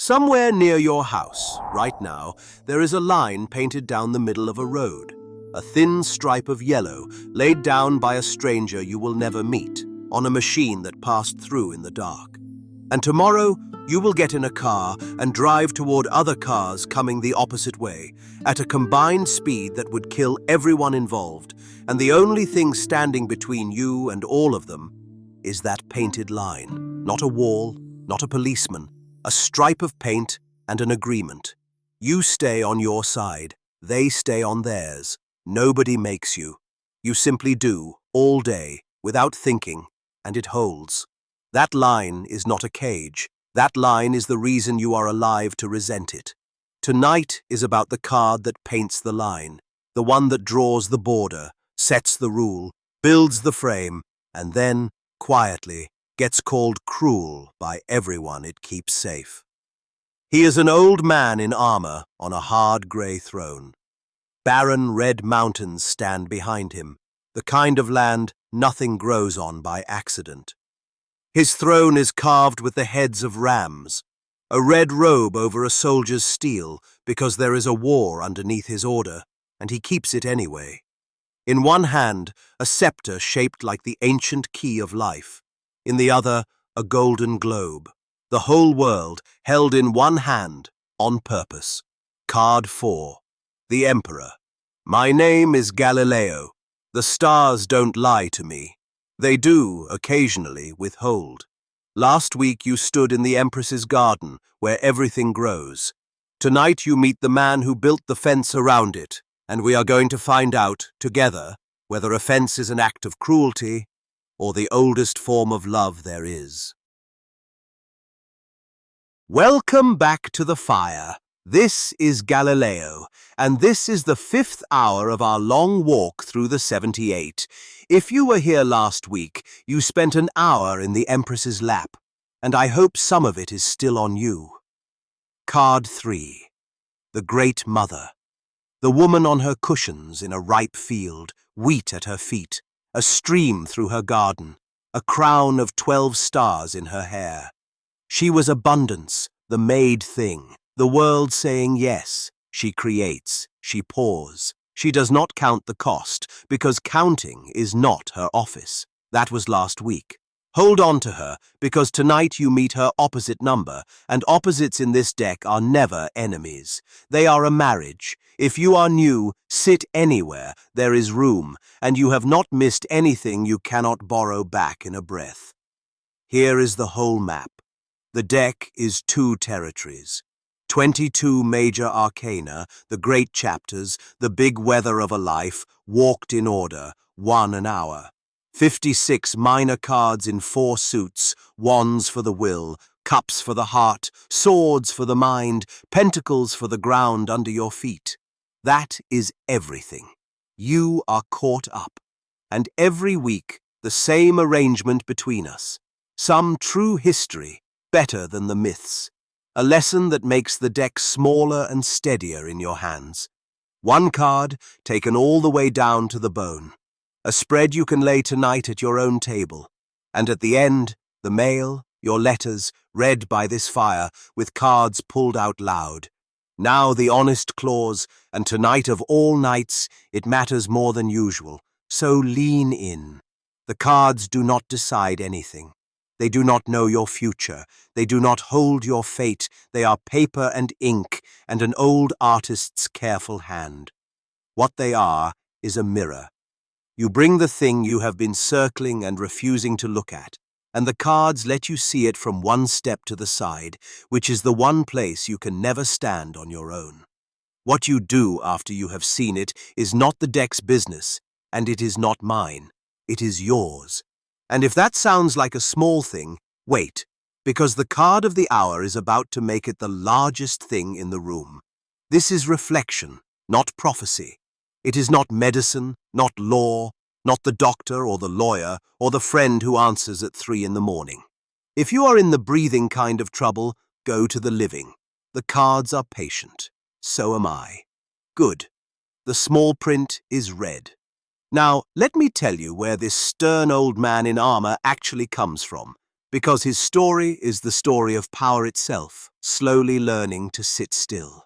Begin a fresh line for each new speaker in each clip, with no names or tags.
Somewhere near your house, right now, there is a line painted down the middle of a road. A thin stripe of yellow laid down by a stranger you will never meet, on a machine that passed through in the dark. And tomorrow, you will get in a car and drive toward other cars coming the opposite way, at a combined speed that would kill everyone involved, and the only thing standing between you and all of them is that painted line. Not a wall, not a policeman, a stripe of paint and an agreement. You stay on your side, they stay on theirs. Nobody makes you. You simply do, all day, without thinking, and it holds. That line is not a cage. That line is the reason you are alive to resent it. Tonight is about the card that paints the line, the one that draws the border, sets the rule, builds the frame, and then, quietly, gets called cruel by everyone it keeps safe. He is an old man in armor on a hard grey throne. Barren red mountains stand behind him, the kind of land nothing grows on by accident. His throne is carved with the heads of rams, a red robe over a soldier's steel because there is a war underneath his order, and he keeps it anyway. In one hand, a scepter shaped like the ancient key of life. In the other, a golden globe. The whole world held in one hand, on purpose. Card 4. The Emperor. My name is Galileo. The stars don't lie to me. They do, occasionally, withhold. Last week you stood in the Empress's garden, where everything grows. Tonight you meet the man who built the fence around it, and we are going to find out, together, whether a fence is an act of cruelty or the oldest form of love there is. Welcome back to the fire. This is Galileo, and this is the 5th hour of our long walk through the 78. If you were here last week, you spent an hour in the Empress's lap, and I hope some of it is still on you. Card 3. The Great Mother. The woman on her cushions in a ripe field, wheat at her feet, a stream through her garden, a crown of 12 stars in her hair. She was abundance, the made thing, the world saying yes. She creates, she pours. She does not count the cost, because counting is not her office. That was last week. Hold on to her, because tonight you meet her opposite number, and opposites in this deck are never enemies. They are a marriage. If you are new, sit anywhere, there is room, and you have not missed anything you cannot borrow back in a breath. Here is the whole map. The deck is 2 territories. 22 major arcana, the great chapters, the big weather of a life, walked in order, 1 an hour. 56 minor cards in 4 suits, wands for the will, cups for the heart, swords for the mind, pentacles for the ground under your feet. That is everything. You are caught up. And every week, the same arrangement between us. Some true history, better than the myths. A lesson that makes the deck smaller and steadier in your hands. 1 card, taken all the way down to the bone. A spread you can lay tonight at your own table. And at the end, the mail, your letters, read by this fire, with cards pulled out loud. Now the honest clause, and tonight of all nights, it matters more than usual. So lean in. The cards do not decide anything. They do not know your future. They do not hold your fate. They are paper and ink and an old artist's careful hand. What they are is a mirror. You bring the thing you have been circling and refusing to look at, and the cards let you see it from 1 step to the side, which is the one place you can never stand on your own. What you do after you have seen it is not the deck's business, and it is not mine. It is yours. And if that sounds like a small thing, wait, because the card of the hour is about to make it the largest thing in the room. This is reflection, not prophecy. It is not medicine, not law, not the doctor or the lawyer or the friend who answers at 3 in the morning. If you are in the breathing kind of trouble, go to the living. The cards are patient. So am I. Good. The small print is red. Now, let me tell you where this stern old man in armor actually comes from. Because his story is the story of power itself, slowly learning to sit still.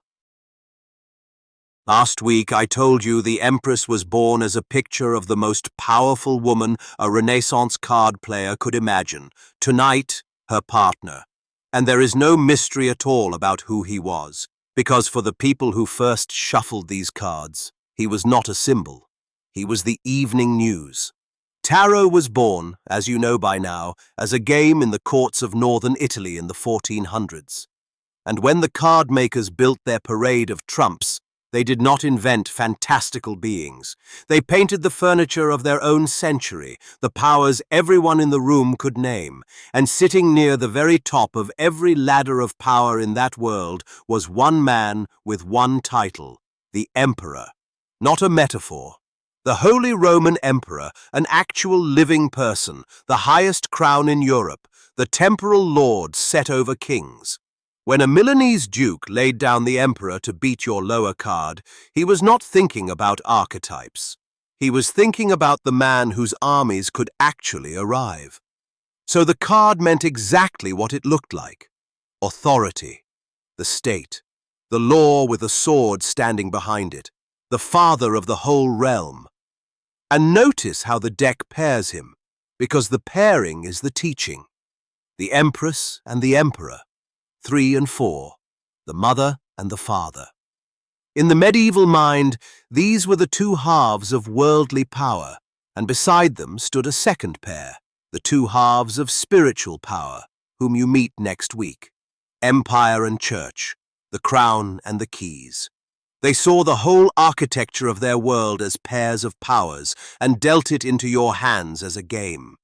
Last week I told you the Empress was born as a picture of the most powerful woman a Renaissance card player could imagine. Tonight, her partner. And there is no mystery at all about who he was, because for the people who first shuffled these cards, he was not a symbol. He was the evening news. Tarot was born, as you know by now, as a game in the courts of northern Italy in the 1400s. And when the card makers built their parade of trumps, they did not invent fantastical beings. They painted the furniture of their own century, the powers everyone in the room could name, and sitting near the very top of every ladder of power in that world was one man with one title, the Emperor. Not a metaphor. The Holy Roman Emperor, an actual living person, the highest crown in Europe, the temporal lord set over kings. When a Milanese duke laid down the emperor to beat your lower card, he was not thinking about archetypes. He was thinking about the man whose armies could actually arrive. So the card meant exactly what it looked like. Authority, the state, the law with a sword standing behind it, the father of the whole realm. And notice how the deck pairs him, because the pairing is the teaching. The Empress and the Emperor. 3 and 4, the mother and the father. In the medieval mind, these were the two halves of worldly power, and beside them stood a second pair, the two halves of spiritual power, whom you meet next week. Empire and church, the crown and the keys. They saw the whole architecture of their world as pairs of powers and dealt it into your hands as a game.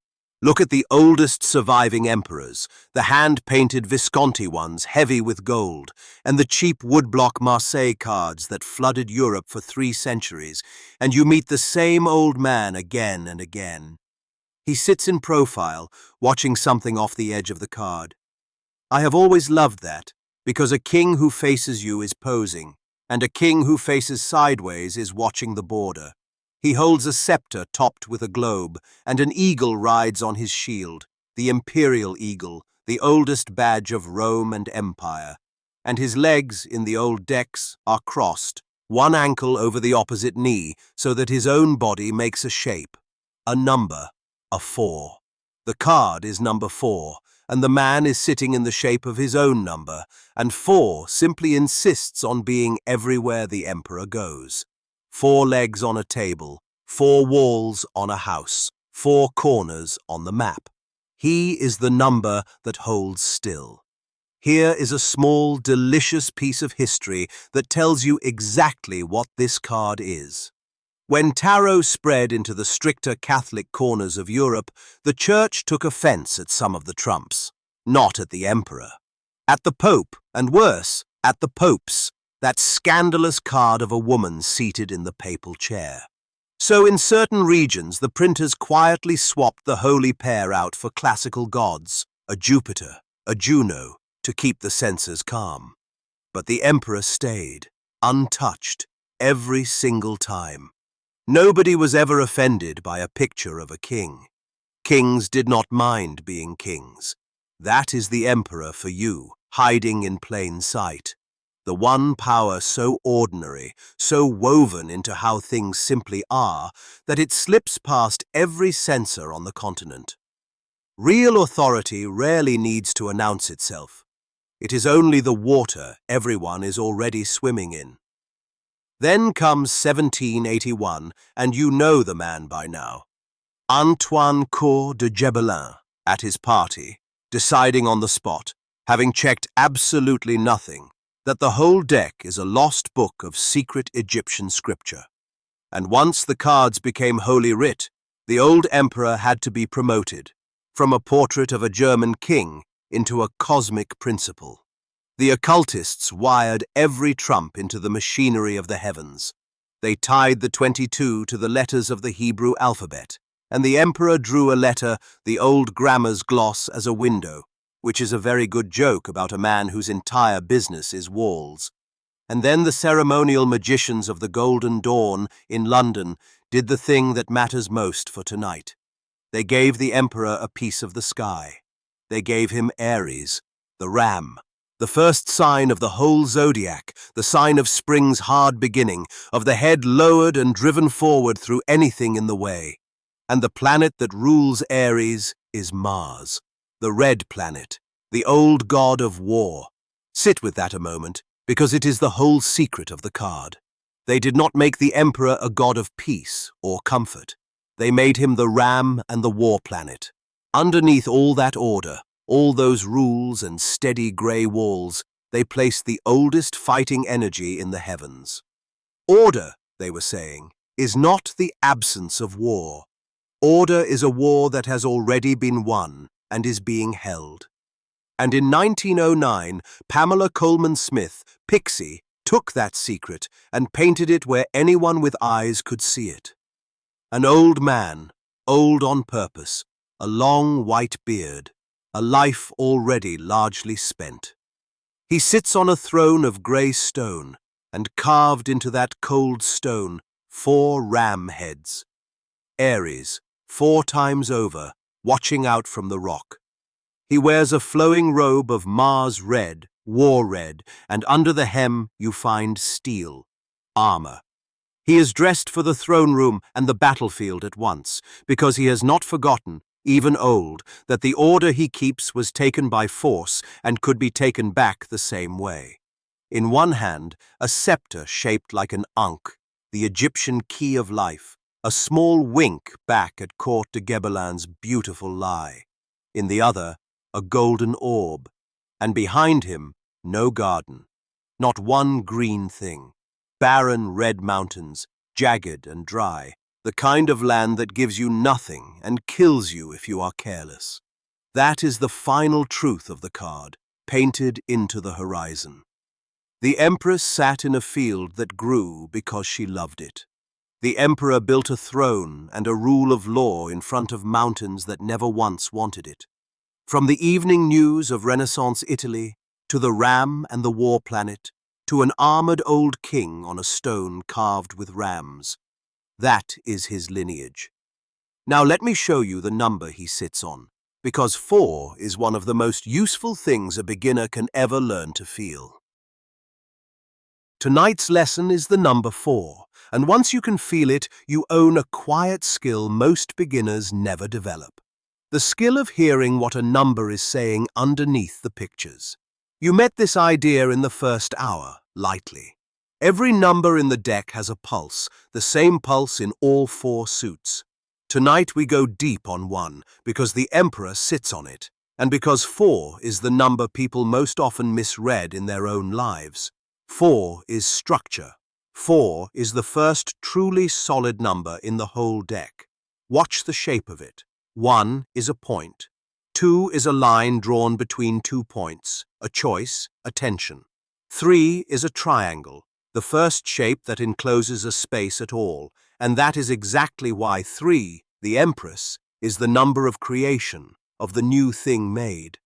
Look at the oldest surviving emperors, the hand-painted Visconti ones heavy with gold, and the cheap woodblock Marseille cards that flooded Europe for 3 centuries, and you meet the same old man again and again. He sits in profile, watching something off the edge of the card. I have always loved that, because a king who faces you is posing, and a king who faces sideways is watching the border. He holds a scepter topped with a globe, and an eagle rides on his shield, the imperial eagle, the oldest badge of Rome and empire. And his legs, in the old decks, are crossed, one ankle over the opposite knee, so that his own body makes a shape, a number, a 4. The card is number 4, and the man is sitting in the shape of his own number, and 4 simply insists on being everywhere the emperor goes. 4 legs on a table, 4 walls on a house, 4 corners on the map. He is the number that holds still. Here is a small, delicious piece of history that tells you exactly what this card is. When tarot spread into the stricter Catholic corners of Europe, the Church took offense at some of the trumps, not at the emperor. At the Pope, and worse, at the popes. That scandalous card of a woman seated in the papal chair. So in certain regions, the printers quietly swapped the holy pair out for classical gods, a Jupiter, a Juno, to keep the censors calm. But the emperor stayed, untouched, every single time. Nobody was ever offended by a picture of a king. Kings did not mind being kings. That is the emperor for you, hiding in plain sight. The one power so ordinary, so woven into how things simply are, that it slips past every censor on the continent. Real authority rarely needs to announce itself. It is only the water everyone is already swimming in. Then comes 1781, and you know the man by now. Antoine Coeur de Gebelin, at his party, deciding on the spot, having checked absolutely nothing, that the whole deck is a lost book of secret Egyptian scripture. And once the cards became Holy Writ, the old emperor had to be promoted, from a portrait of a German king into a cosmic principle. The occultists wired every trump into the machinery of the heavens. They tied the 22 to the letters of the Hebrew alphabet, and the emperor drew a letter, the old grammar's gloss, as a window, which is a very good joke about a man whose entire business is walls. And then the ceremonial magicians of the Golden Dawn in London did the thing that matters most for tonight. They gave the emperor a piece of the sky. they gave him Aries, the ram, the first sign of the whole zodiac, the sign of spring's hard beginning, of the head lowered and driven forward through anything in the way. And the planet that rules Aries is Mars, the red planet, the old god of war. Sit with that a moment, because it is the whole secret of the card. They did not make the emperor a god of peace or comfort. They made him the ram and the war planet. Underneath all that order, all those rules and steady grey walls, they placed the oldest fighting energy in the heavens. Order, they were saying, is not the absence of war. Order is a war that has already been won and is being held. And in 1909, Pamela Coleman Smith, Pixie, took that secret and painted it where anyone with eyes could see it. An old man, old on purpose, a long white beard, a life already largely spent. He sits on a throne of grey stone, and carved into that cold stone 4 ram heads. Aries, 4 times over, watching out from the rock. He wears a flowing robe of Mars red, war red, and under the hem you find steel, armor. He is dressed for the throne room and the battlefield at once, because he has not forgotten, even old, that the order he keeps was taken by force and could be taken back the same way. In one hand, a scepter shaped like an ankh, the Egyptian key of life, a small wink back at Court de Gebellin's beautiful lie. In the other, a golden orb, and behind him, no garden, not one green thing. Barren red mountains, jagged and dry, the kind of land that gives you nothing and kills you if you are careless. That is the final truth of the card, painted into the horizon. The empress sat in a field that grew because she loved it. The emperor built a throne and a rule of law in front of mountains that never once wanted it. From the evening news of Renaissance Italy, to the ram and the war planet, to an armored old king on a stone carved with rams. That is his lineage. Now let me show you the number he sits on, because 4 is one of the most useful things a beginner can ever learn to feel. Tonight's lesson is the number 4, and once you can feel it, you own a quiet skill most beginners never develop. The skill of hearing what a number is saying underneath the pictures. You met this idea in the first hour, lightly. Every number in the deck has a pulse, the same pulse in all 4 suits. Tonight we go deep on 1, because the emperor sits on it, and because 4 is the number people most often misread in their own lives. 4 is structure. 4 is the first truly solid number in the whole deck. Watch the shape of it. 1 is a point. 2 is a line drawn between 2 points, a choice, a tension. 3 is a triangle, the first shape that encloses a space at all, and that is exactly why 3, the Empress, is the number of creation, of the new thing made.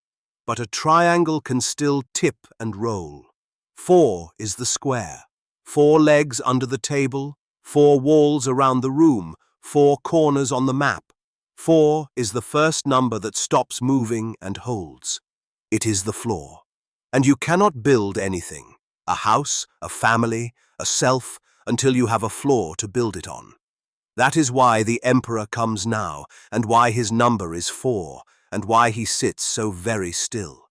But a triangle can still tip and roll. 4 is the square. 4 legs under the table, 4 walls around the room, 4 corners on the map. 4 is the first number that stops moving and holds. It is the floor. And you cannot build anything, a house, a family, a self, until you have a floor to build it on. That is why the emperor comes now, and why his number is 4, and why he sits so very still.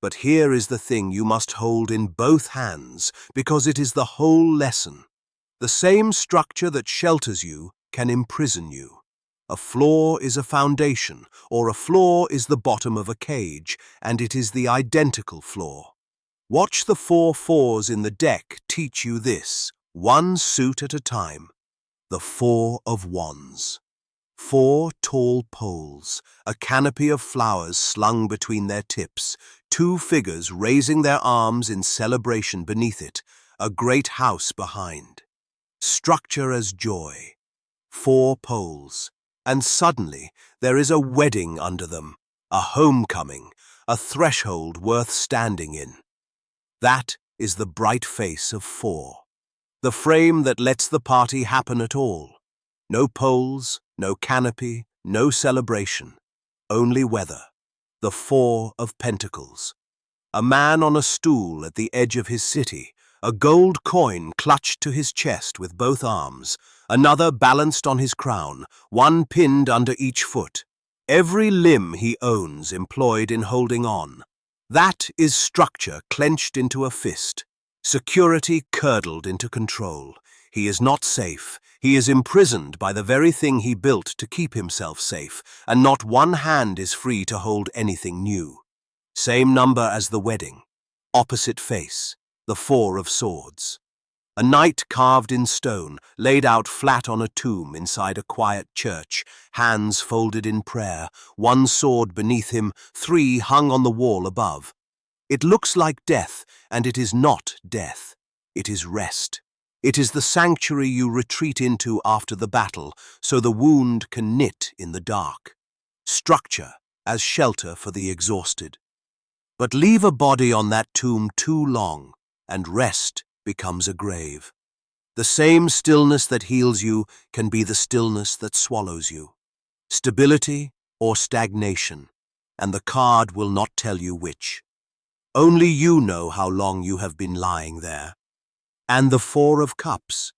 But here is the thing you must hold in both hands, because it is the whole lesson. The same structure that shelters you can imprison you. A floor is a foundation, or a floor is the bottom of a cage, and it is the identical floor. Watch the 4 fours in the deck teach you this, 1 suit at a time. The 4 of Wands. 4 tall poles, a canopy of flowers slung between their tips, 2 figures raising their arms in celebration beneath it, a great house behind. Structure as joy. 4 poles. And suddenly there is a wedding under them, a homecoming, a threshold worth standing in. That is the bright face of 4. The frame that lets the party happen at all. No poles, no canopy, no celebration, only weather. the Four of Pentacles. A man on a stool at the edge of his city, a gold coin clutched to his chest with both arms, another balanced on his crown, one pinned under each foot. Every limb he owns employed in holding on. That is structure clenched into a fist, security curdled into control. He is not safe. He is imprisoned by the very thing he built to keep himself safe, and not one hand is free to hold anything new. Same number as the wedding. Opposite face, the Four of Swords. A knight carved in stone, laid out flat on a tomb inside a quiet church, hands folded in prayer, one sword beneath him, three hung on the wall above. It looks like death, and it is not death. It is rest. It is the sanctuary you retreat into after the battle, so the wound can knit in the dark. Structure as shelter for the exhausted. But leave a body on that tomb too long, and rest becomes a grave. The same stillness that heals you can be the stillness that swallows you. Stability or stagnation, and the card will not tell you which. Only you know how long you have been lying there. And the Four of Cups.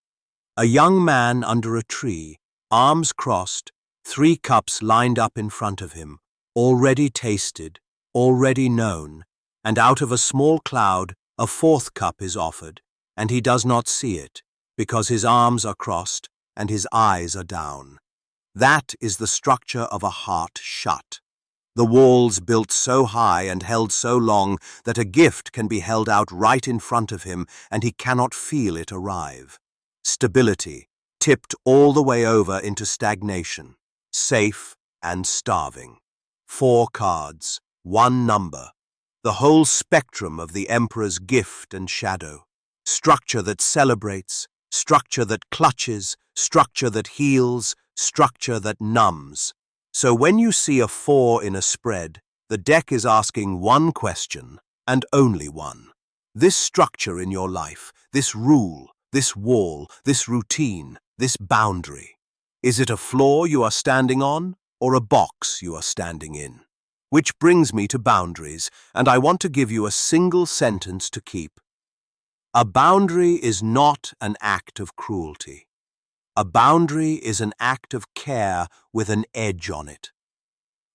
A young man under a tree, arms crossed, 3 cups lined up in front of him, already tasted, already known, and out of a small cloud a 4th cup is offered, and he does not see it, because his arms are crossed and his eyes are down. That is the structure of a heart shut. The walls built so high and held so long that a gift can be held out right in front of him and he cannot feel it arrive. Stability, tipped all the way over into stagnation, safe and starving. 4 cards, 1 number. The whole spectrum of the Emperor's gift and shadow. Structure that celebrates, structure that clutches, structure that heals, structure that numbs. So when you see a 4 in a spread, the deck is asking one question, and only one. This structure in your life, this rule, this wall, this routine, this boundary. Is it a floor you are standing on, or a box you are standing in? Which brings me to boundaries, and I want to give you a single sentence to keep. A boundary is not an act of cruelty. A boundary is an act of care with an edge on it.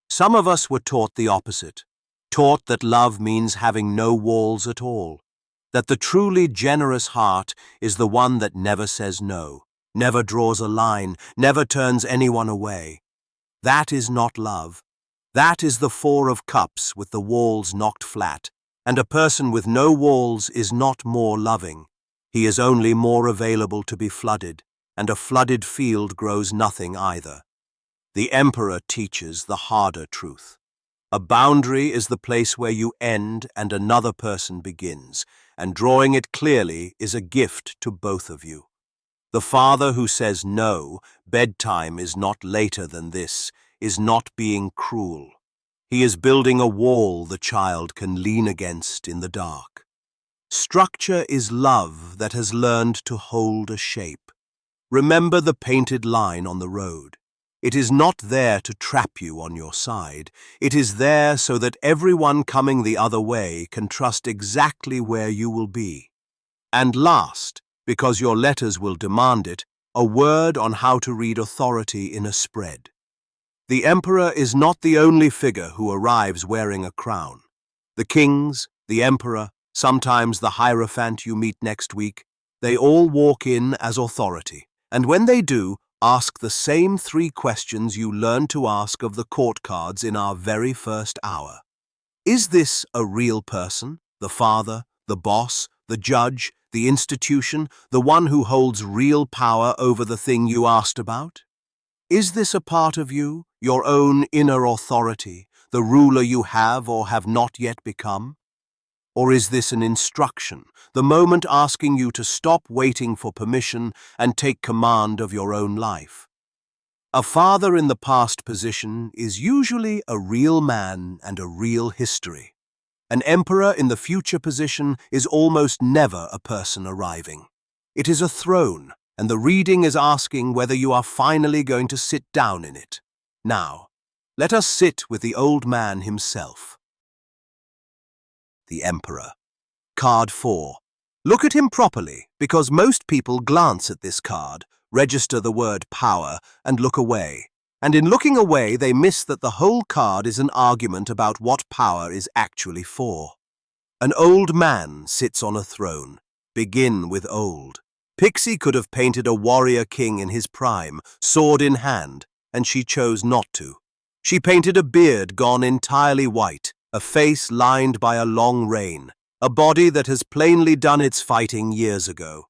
Some of us were taught the opposite, taught that love means having no walls at all, that the truly generous heart is the one that never says no, never draws a line, never turns anyone away. That is not love. That is the 4 of Cups with the walls knocked flat, and a person with no walls is not more loving. He is only more available to be flooded, and a flooded field grows nothing either. The Emperor teaches the harder truth. A boundary is the place where you end and another person begins, and drawing it clearly is a gift to both of you. The father who says no, bedtime is not later than this, is not being cruel. He is building a wall the child can lean against in the dark. Structure is love that has learned to hold a shape. Remember the painted line on the road. It is not there to trap you on your side. It is there so that everyone coming the other way can trust exactly where you will be. And last, because your letters will demand it, a word on how to read authority in a spread. The Emperor is not the only figure who arrives wearing a crown. The kings, the Emperor, sometimes the Hierophant you meet next week, they all walk in as authority. And when they do, ask the same 3 questions you learned to ask of the court cards in our very first hour. Is this a real person? The father, the boss, the judge, the institution, the one who holds real power over the thing you asked about? Is this a part of you, your own inner authority, the ruler you have or have not yet become? Or is this an instruction, the moment asking you to stop waiting for permission and take command of your own life? A father in the past position is usually a real man and a real history. An emperor in the future position is almost never a person arriving. It is a throne, and the reading is asking whether you are finally going to sit down in it. Now, Let us sit with the old man himself. The Emperor. Card 4. Look at him properly, because most people glance at this card, register the word power, and look away. And in looking away, they miss that the whole card is an argument about what power is actually for. An old man sits on a throne. Begin with old. Pixie could have painted a warrior king in his prime, sword in hand, and she chose not to. She painted a beard gone entirely white, a face lined by a long reign, a body that has plainly done its fighting years ago.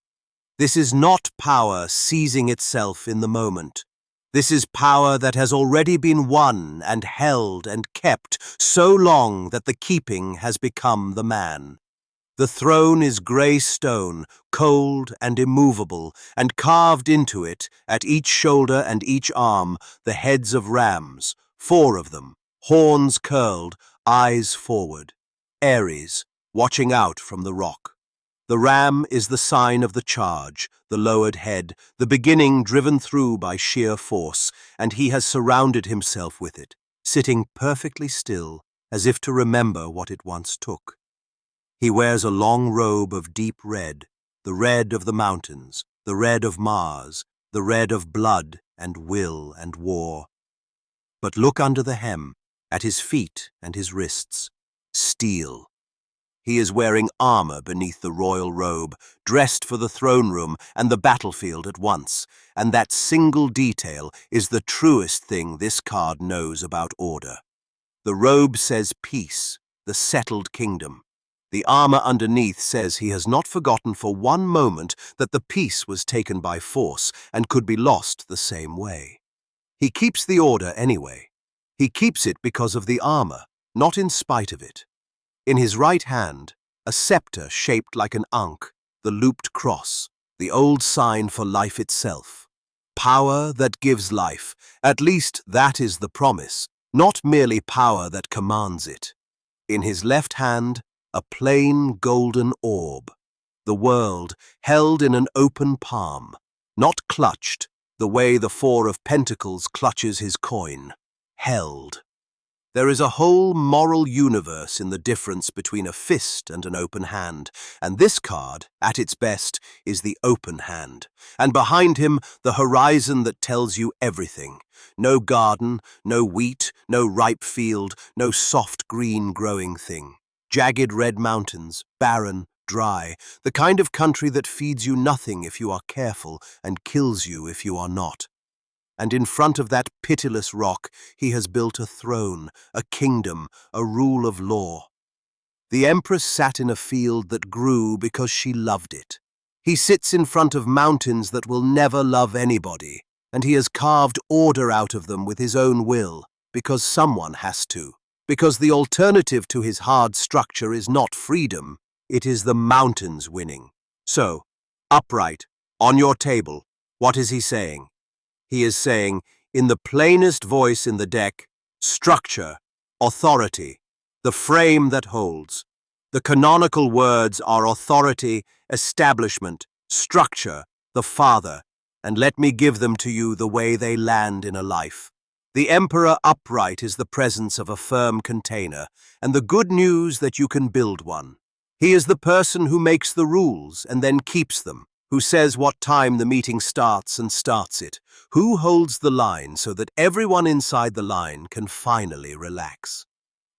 This is not power seizing itself in the moment. This is power that has already been won and held and kept so long that the keeping has become the man. The throne is grey stone, cold and immovable, and carved into it, at each shoulder and each arm, the heads of rams, 4 of them, horns curled, eyes forward. Aries, watching out from the rock. The ram is the sign of the charge, the lowered head, the beginning driven through by sheer force, and he has surrounded himself with it, sitting perfectly still, as if to remember what it once took. He wears a long robe of deep red, the red of the mountains, the red of Mars, the red of blood and will and war. But look under the hem, at his feet and his wrists. Steel. He is wearing armor beneath the royal robe, dressed for the throne room and the battlefield at once, and that single detail is the truest thing this card knows about order. The robe says peace, the settled kingdom. The armor underneath says he has not forgotten for one moment that the peace was taken by force and could be lost the same way. He keeps the order anyway. He keeps it because of the armor, not in spite of it. In his right hand, a scepter shaped like an ankh, the looped cross, the old sign for life itself. Power that gives life, at least that is the promise, not merely power that commands it. In his left hand, a plain golden orb, the world held in an open palm, not clutched, the way the 4 of Pentacles clutches his coin. Held. There is a whole moral universe in the difference between a fist and an open hand, and this card, at its best, is the open hand. And behind him, the horizon that tells you everything. No garden, no wheat, no ripe field, no soft green growing thing. Jagged red mountains, barren, dry, the kind of country that feeds you nothing if you are careful and kills you if you are not. And in front of that pitiless rock, he has built a throne, a kingdom, a rule of law. The Empress sat in a field that grew because she loved it. He sits in front of mountains that will never love anybody, and he has carved order out of them with his own will, because someone has to. Because the alternative to his hard structure is not freedom, it is the mountains winning. So, upright, on your table, what is he saying? He is saying, in the plainest voice in the deck, structure, authority, the frame that holds. The canonical words are authority, establishment, structure, the father, and let me give them to you the way they land in a life. The Emperor upright is the presence of a firm container, and the good news that you can build one. He is the person who makes the rules and then keeps them, who says what time the meeting starts and starts it, who holds the line so that everyone inside the line can finally relax.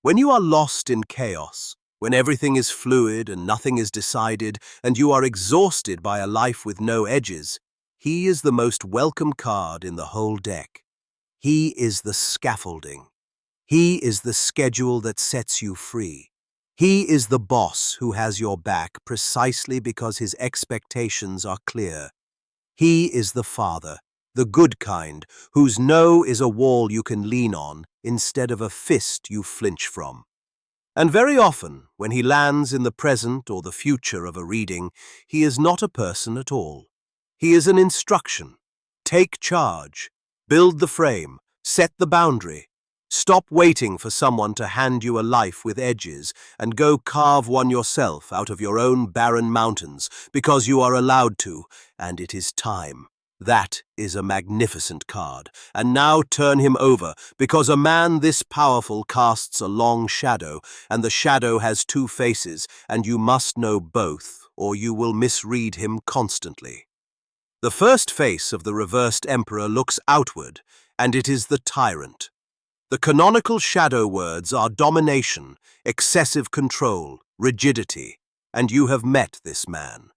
When you are lost in chaos, when everything is fluid and nothing is decided, and you are exhausted by a life with no edges, he is the most welcome card in the whole deck. He is the scaffolding. He is the schedule that sets you free. He is the boss who has your back precisely because his expectations are clear. He is the father, the good kind, whose no is a wall you can lean on instead of a fist you flinch from. And very often, when he lands in the present or the future of a reading, he is not a person at all. He is an instruction. Take charge. Build the frame. Set the boundary. Stop waiting for someone to hand you a life with edges and go carve one yourself out of your own barren mountains because you are allowed to, and it is time. That is a magnificent card, and now turn him over, because a man this powerful casts a long shadow, and the shadow has two faces, and you must know both, or you will misread him constantly. The first face of the reversed emperor looks outward, and it is the tyrant. The canonical shadow words are domination, excessive control, rigidity, and you have met this man.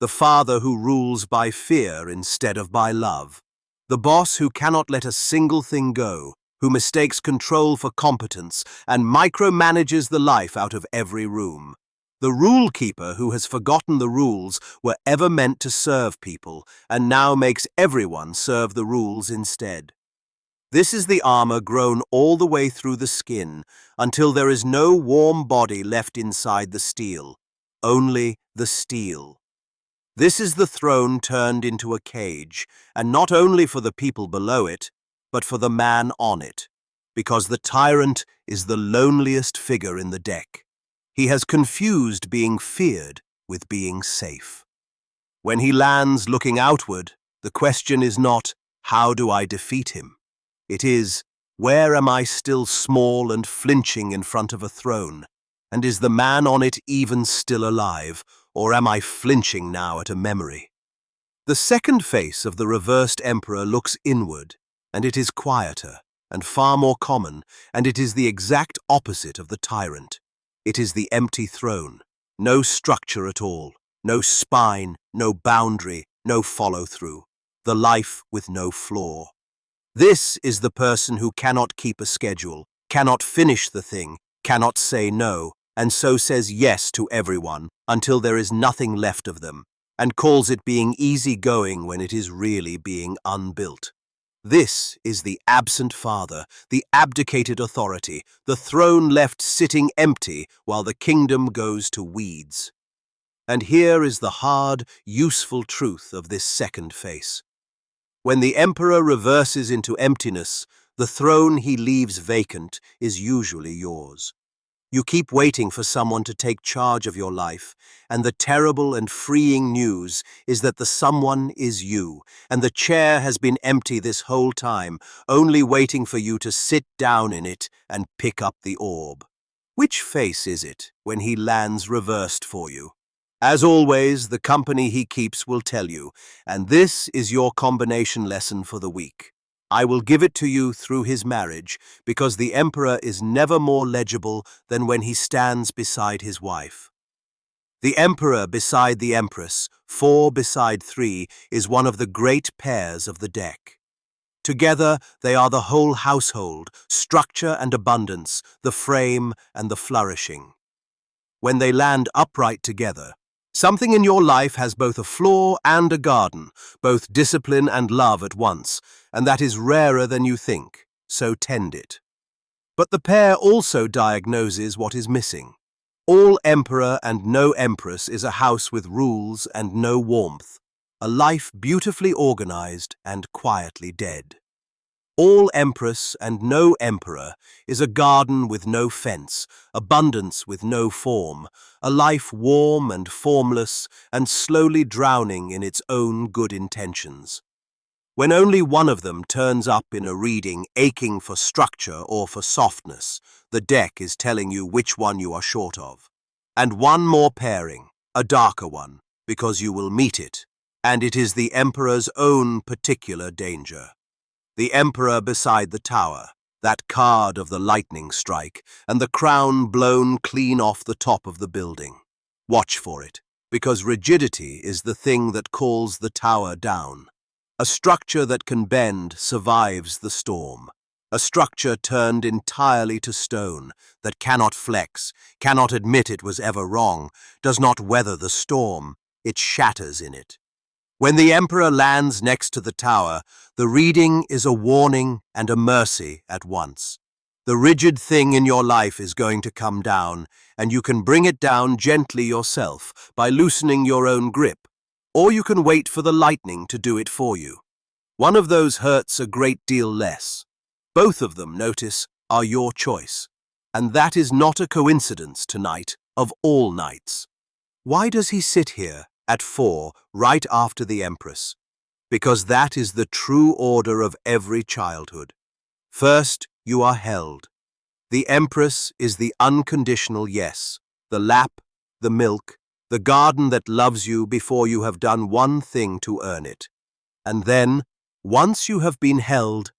The father who rules by fear instead of by love. The boss who cannot let a single thing go, who mistakes control for competence and micromanages the life out of every room. The rule keeper who has forgotten the rules were ever meant to serve people and now makes everyone serve the rules instead. This is the armor grown all the way through the skin until there is no warm body left inside the steel, only the steel. This is the throne turned into a cage, and not only for the people below it, but for the man on it, because the tyrant is the loneliest figure in the deck. He has confused being feared with being safe. When he lands looking outward, the question is not, how do I defeat him? It is, where am I still small and flinching in front of a throne? And is the man on it even still alive, or am I flinching now at a memory? The second face of the reversed emperor looks inward, and it is quieter and far more common, and it is the exact opposite of the tyrant. It is the empty throne, no structure at all, no spine, no boundary, no follow-through, the life with no flaw. This is the person who cannot keep a schedule, cannot finish the thing, cannot say no, and so says yes to everyone until there is nothing left of them, and calls it being easy-going when it is really being unbuilt. This is the absent father, the abdicated authority, the throne left sitting empty while the kingdom goes to weeds. And here is the hard, useful truth of this second face. When the emperor reverses into emptiness, the throne he leaves vacant is usually yours. You keep waiting for someone to take charge of your life, and the terrible and freeing news is that the someone is you, and the chair has been empty this whole time, only waiting for you to sit down in it and pick up the orb. Which face is it when he lands reversed for you? As always, the company he keeps will tell you, and this is your combination lesson for the week. I will give it to you through his marriage, because the emperor is never more legible than when he stands beside his wife. The emperor beside the empress, 4 beside 3, is one of the great pairs of the deck. Together they are the whole household, structure and abundance, the frame and the flourishing. When they land upright together, something in your life has both a floor and a garden, both discipline and love at once, and that is rarer than you think, so tend it. But the pair also diagnoses what is missing. All emperor and no empress is a house with rules and no warmth, a life beautifully organized and quietly dead. All empress and no emperor is a garden with no fence, abundance with no form, a life warm and formless and slowly drowning in its own good intentions. When only one of them turns up in a reading aching for structure or for softness, the deck is telling you which one you are short of. And one more pairing, a darker one, because you will meet it, and it is the emperor's own particular danger. The emperor beside the tower, that card of the lightning strike, and the crown blown clean off the top of the building. Watch for it, because rigidity is the thing that calls the tower down. A structure that can bend survives the storm. A structure turned entirely to stone, that cannot flex, cannot admit it was ever wrong, does not weather the storm, it shatters in it. When the emperor lands next to the tower, the reading is a warning and a mercy at once. The rigid thing in your life is going to come down, and you can bring it down gently yourself by loosening your own grip, or you can wait for the lightning to do it for you. One of those hurts a great deal less. Both of them, notice, are your choice. And that is not a coincidence tonight, of all nights. Why does he sit here at 4, right after the empress? because that is the true order of every childhood. First, you are held. The Empress is the unconditional yes, the lap, the milk, the garden that loves you before you have done one thing to earn it. And then, once you have been held,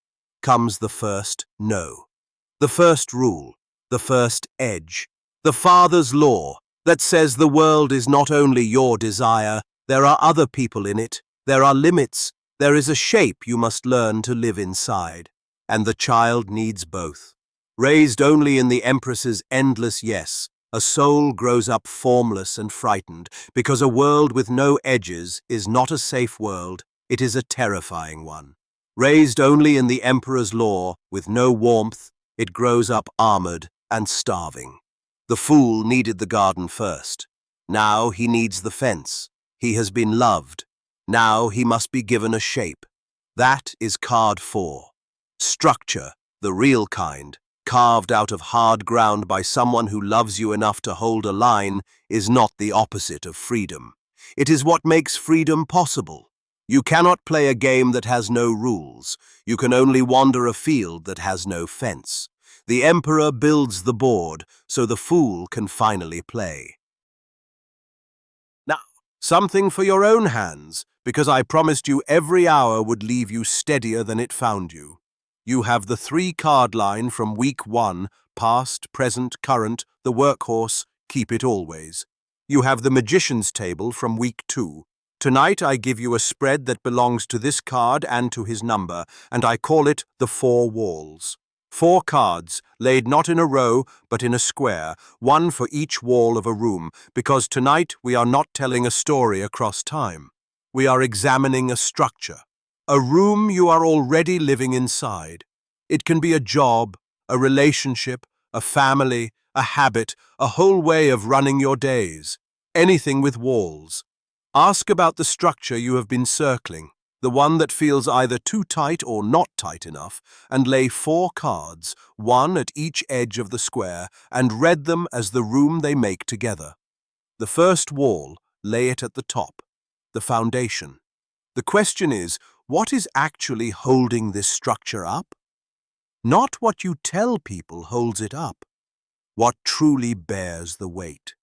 comes the first no. The first rule, the first edge, the Father's law that says the world is not only your desire, there are other people in it, there are limits, there is a shape you must learn to live inside. And the child needs both. Raised only in the Empress's endless yes, a soul grows up formless and frightened, because a world with no edges is not a safe world, it is a terrifying one. Raised only in the Emperor's law, with no warmth, it grows up armored and starving. The fool needed the garden first. Now he needs the fence. He has been loved. Now he must be given a shape. That is card 4. Structure, the real kind, carved out of hard ground by someone who loves you enough to hold a line, is not the opposite of freedom. It is what makes freedom possible. You cannot play a game that has no rules. You can only wander a field that has no fence. The Emperor builds the board, so the fool can finally play. Now, something for your own hands, because I promised you every hour would leave you steadier than it found you. You have the 3-card line from week 1, past, present, current, the workhorse, keep it always. You have the magician's table from week 2. Tonight I give you a spread that belongs to this card and to his number, and I call it the 4 walls. 4 cards, laid not in a row, but in a square, one for each wall of a room, because tonight we are not telling a story across time. We are examining a structure. A room you are already living inside. It can be a job, a relationship, a family, a habit, a whole way of running your days. Anything with walls. Ask about the structure you have been circling, the one that feels either too tight or not tight enough, and lay 4 cards, one at each edge of the square, and read them as the room they make together. The first wall, lay it at the top, the foundation. The question is, what is actually holding this structure up? Not what you tell people holds it up. What truly bears the weight?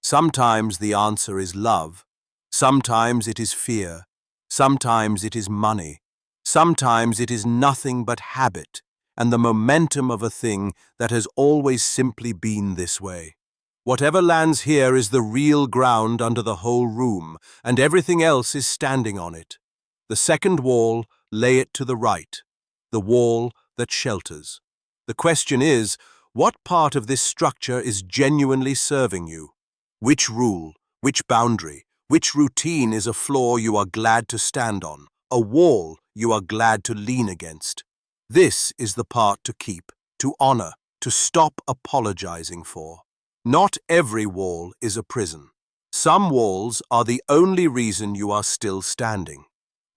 Sometimes the answer is love. Sometimes it is fear. Sometimes it is money. Sometimes it is nothing but habit and the momentum of a thing that has always simply been this way. Whatever lands here is the real ground under the whole room, and everything else is standing on it. The second wall, lay it to the right, the wall that shelters. The question is, what part of this structure is genuinely serving you? Which rule, which boundary, which routine is a floor you are glad to stand on, a wall you are glad to lean against? This is the part to keep, to honor, to stop apologizing for. Not every wall is a prison. Some walls are the only reason you are still standing.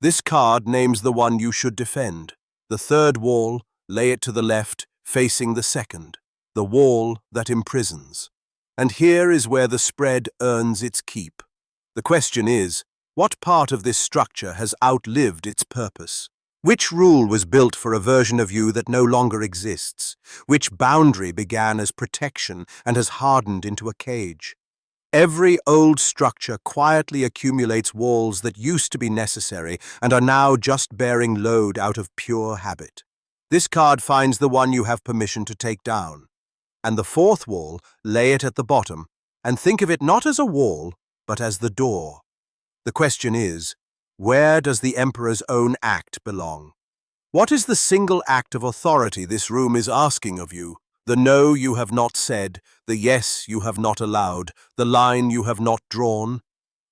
This card names the one you should defend. The third wall, lay it to the left, facing the second, the wall that imprisons. And here is where the spread earns its keep. The question is, what part of this structure has outlived its purpose? Which rule was built for a version of you that no longer exists? Which boundary began as protection and has hardened into a cage? Every old structure quietly accumulates walls that used to be necessary and are now just bearing load out of pure habit. This card finds the one you have permission to take down. And the fourth wall, lay it at the bottom, and think of it not as a wall, but as the door. The question is, where does the Emperor's own act belong? What is the single act of authority this room is asking of you? The no you have not said, the yes you have not allowed, the line you have not drawn?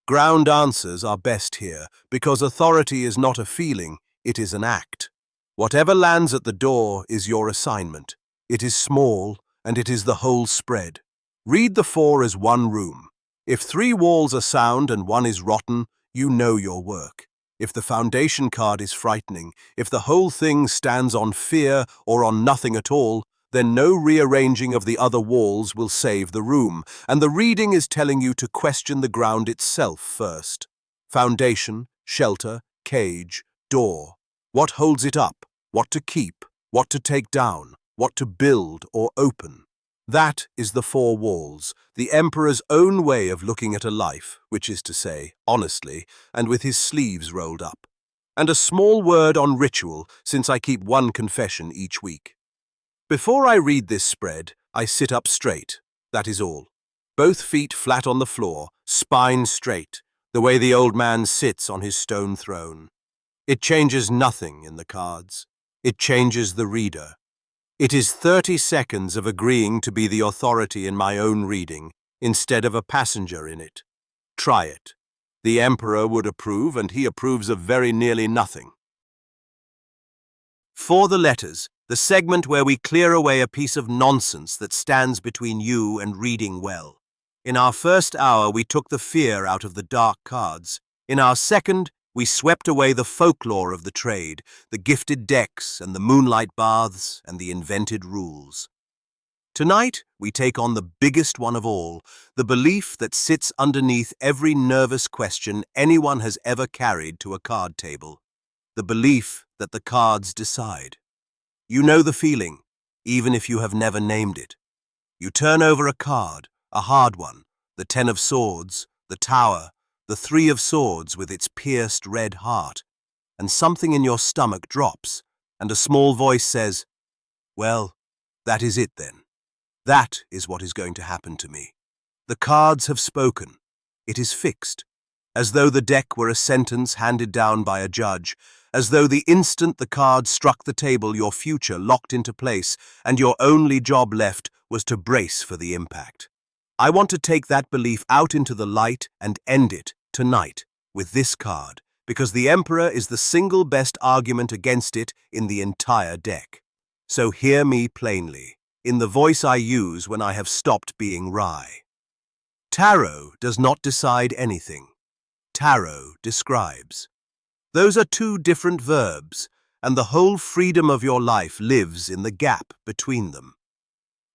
Ground answers are best here, because authority is not a feeling, it is an act. Whatever lands at the door is your assignment. It is small, and it is the whole spread. Read the 4 as one room. If 3 walls are sound and 1 is rotten, you know your work. If the foundation card is frightening, if the whole thing stands on fear or on nothing at all, then no rearranging of the other walls will save the room, and the reading is telling you to question the ground itself first. Foundation, shelter, cage, door. What holds it up? What to keep? What to take down? What to build or open? That is the four walls, the emperor's own way of looking at a life, which is to say, honestly, and with his sleeves rolled up. And a small word on ritual, since I keep one confession each week. Before I read this spread, I sit up straight. That is all. Both feet flat on the floor, spine straight, the way the old man sits on his stone throne. It changes nothing in the cards. It changes the reader. It is 30 seconds of agreeing to be the authority in my own reading, instead of a passenger in it. Try it. The emperor would approve, and he approves of very nearly nothing. For the letters, the segment where we clear away a piece of nonsense that stands between you and reading well. In our first hour, we took the fear out of the dark cards. In our second, we swept away the folklore of the trade, the gifted decks and the moonlight baths and the invented rules. Tonight, we take on the biggest one of all, the belief that sits underneath every nervous question anyone has ever carried to a card table. The belief that the cards decide. You know the feeling, even if you have never named it. You turn over a card, a hard one, the 10 of Swords, the Tower, the 3 of Swords with its pierced red heart, and something in your stomach drops, and a small voice says, "Well, that is it then. That is what is going to happen to me." The cards have spoken. It is fixed, as though the deck were a sentence handed down by a judge, as though the instant the card struck the table your future locked into place and your only job left was to brace for the impact. I want to take that belief out into the light and end it, tonight, with this card, because the Emperor is the single best argument against it in the entire deck. So hear me plainly, in the voice I use when I have stopped being wry. Tarot does not decide anything. Tarot describes. Those are two different verbs, and the whole freedom of your life lives in the gap between them.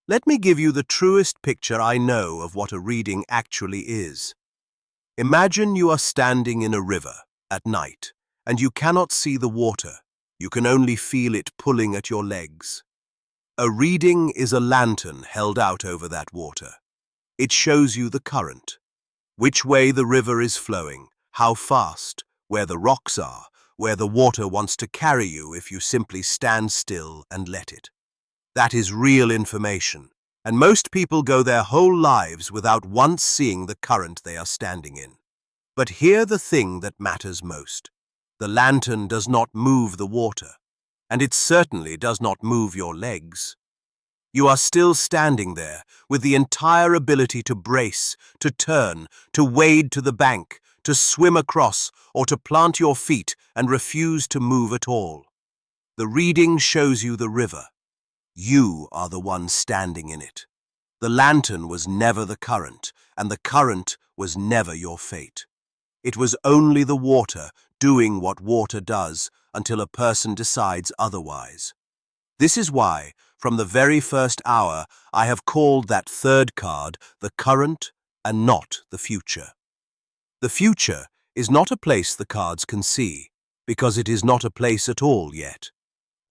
Let me give you the truest picture I know of what a reading actually is. Imagine you are standing in a river at night, and you cannot see the water. You can only feel it pulling at your legs. A reading is a lantern held out over that water. It shows you the current, which way the river is flowing, how fast, where the rocks are, where the water wants to carry you if you simply stand still and let it. That is real information, and most people go their whole lives without once seeing the current they are standing in. But hear the thing that matters most. The lantern does not move the water, and it certainly does not move your legs. You are still standing there with the entire ability to brace, to turn, to wade to the bank, to swim across, or to plant your feet and refuse to move at all. The reading shows you the river. You are the one standing in it. The lantern was never the current, and the current was never your fate. It was only the water doing what water does until a person decides otherwise. This is why, from the very first hour, I have called that third card the current and not the future. The future is not a place the cards can see, because it is not a place at all yet.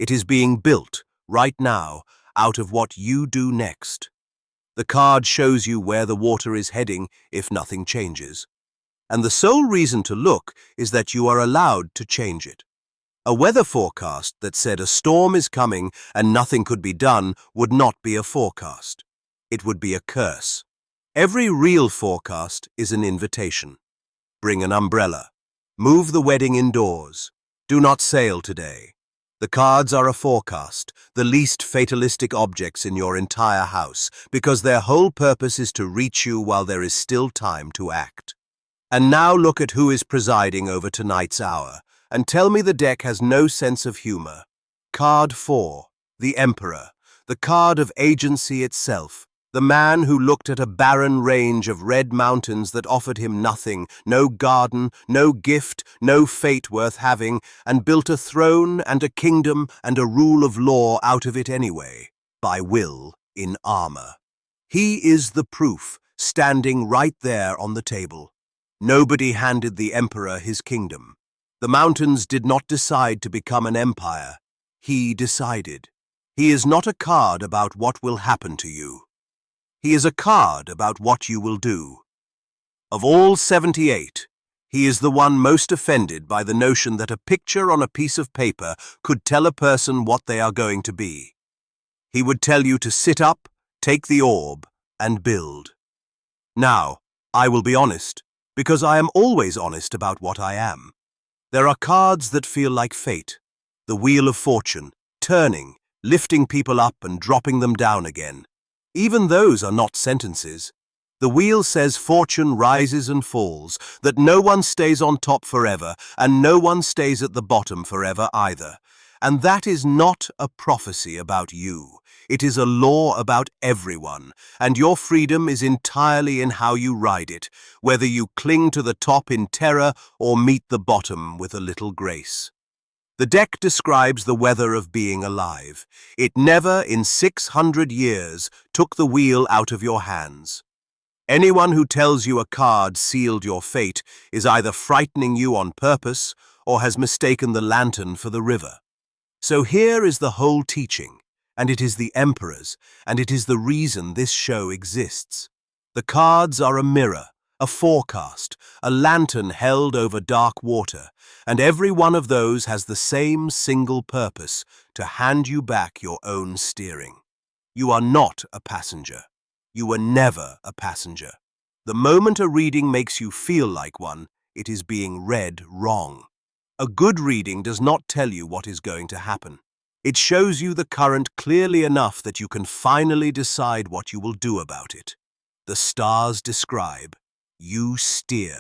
It is being built, right now, out of what you do next. The card shows you where the water is heading if nothing changes. And the sole reason to look is that you are allowed to change it. A weather forecast that said a storm is coming and nothing could be done would not be a forecast. It would be a curse. Every real forecast is an invitation. Bring an umbrella. Move the wedding indoors. Do not sail today. The cards are a forecast, the least fatalistic objects in your entire house, because their whole purpose is to reach you while there is still time to act. And now look at who is presiding over tonight's hour, and tell me the deck has no sense of humor. Card 4, the Emperor, the card of agency itself, the man who looked at a barren range of red mountains that offered him nothing, no garden, no gift, no fate worth having, and built a throne and a kingdom and a rule of law out of it anyway, by will, in armor. He is the proof, standing right there on the table. Nobody handed the Emperor his kingdom. The mountains did not decide to become an empire. He decided. He is not a card about what will happen to you. He is a card about what you will do. Of all 78, he is the one most offended by the notion that a picture on a piece of paper could tell a person what they are going to be. He would tell you to sit up, take the orb, and build. Now, I will be honest, because I am always honest about what I am. There are cards that feel like fate, the wheel of fortune, turning, lifting people up and dropping them down again. Even those are not sentences. The wheel says fortune rises and falls, that no one stays on top forever, and no one stays at the bottom forever either. And that is not a prophecy about you. It is a law about everyone, and your freedom is entirely in how you ride it, whether you cling to the top in terror or meet the bottom with a little grace. The deck describes the weather of being alive. It never, in 600 years, took the wheel out of your hands. Anyone who tells you a card sealed your fate is either frightening you on purpose or has mistaken the lantern for the river. So here is the whole teaching, and it is the Emperor's, and it is the reason this show exists. The cards are a mirror, a forecast, a lantern held over dark water, and every one of those has the same single purpose, to hand you back your own steering. You are not a passenger. You were never a passenger. The moment a reading makes you feel like one, it is being read wrong. A good reading does not tell you what is going to happen. It shows you the current clearly enough that you can finally decide what you will do about it. The stars describe. You steer.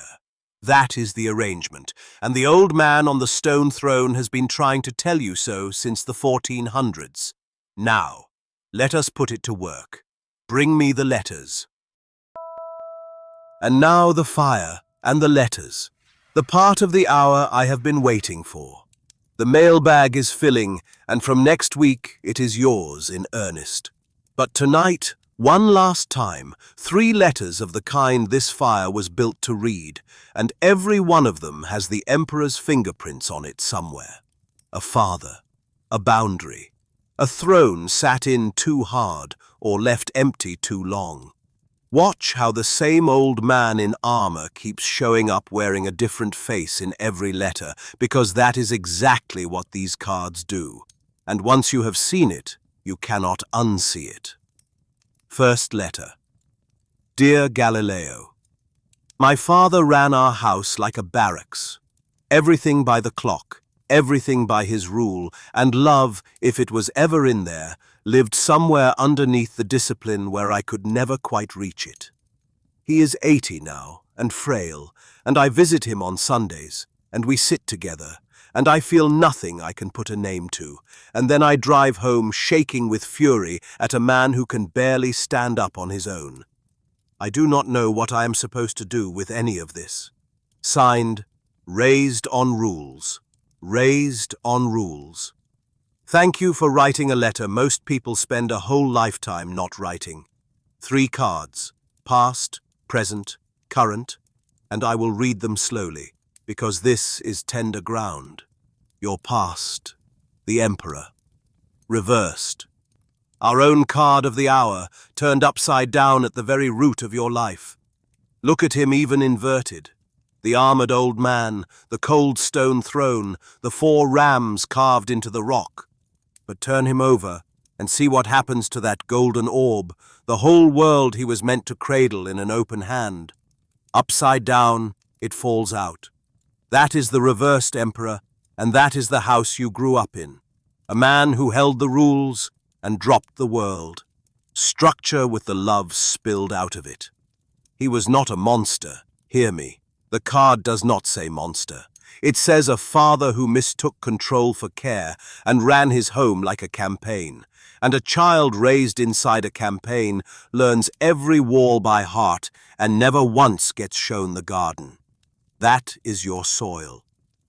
That is the arrangement, and the old man on the stone throne has been trying to tell you so since the 1400s. Now, let us put it to work. Bring me the letters. And now the fire and the letters. The part of the hour I have been waiting for. The mailbag is filling, and from next week it is yours in earnest. But tonight, one last time, 3 letters of the kind this fire was built to read, and every one of them has the Emperor's fingerprints on it somewhere. A father, a boundary, a throne sat in too hard or left empty too long. Watch how the same old man in armor keeps showing up wearing a different face in every letter, because that is exactly what these cards do. And once you have seen it, you cannot unsee it. First letter. Dear Galileo, my father ran our house like a barracks. Everything by the clock, everything by his rule, and love, if it was ever in there, lived somewhere underneath the discipline where I could never quite reach it. He is 80 now, and frail, and I visit him on Sundays, and we sit together, and I feel nothing I can put a name to, and then I drive home shaking with fury at a man who can barely stand up on his own. I do not know what I am supposed to do with any of this. Signed, Raised on Rules. Raised on Rules. Thank you for writing a letter most people spend a whole lifetime not writing. 3 cards, past, present, current, and I will read them slowly, because this is tender ground. Your past, the Emperor. Reversed. Our own card of the hour, turned upside down at the very root of your life. Look at him even inverted. The armored old man, the cold stone throne, the 4 rams carved into the rock. But turn him over and see what happens to that golden orb, the whole world he was meant to cradle in an open hand. Upside down, it falls out. That is the reversed Emperor, and that is the house you grew up in. A man who held the rules and dropped the world. Structure with the love spilled out of it. He was not a monster, hear me. The card does not say monster. It says a father who mistook control for care and ran his home like a campaign. And a child raised inside a campaign learns every wall by heart and never once gets shown the garden. That is your soil.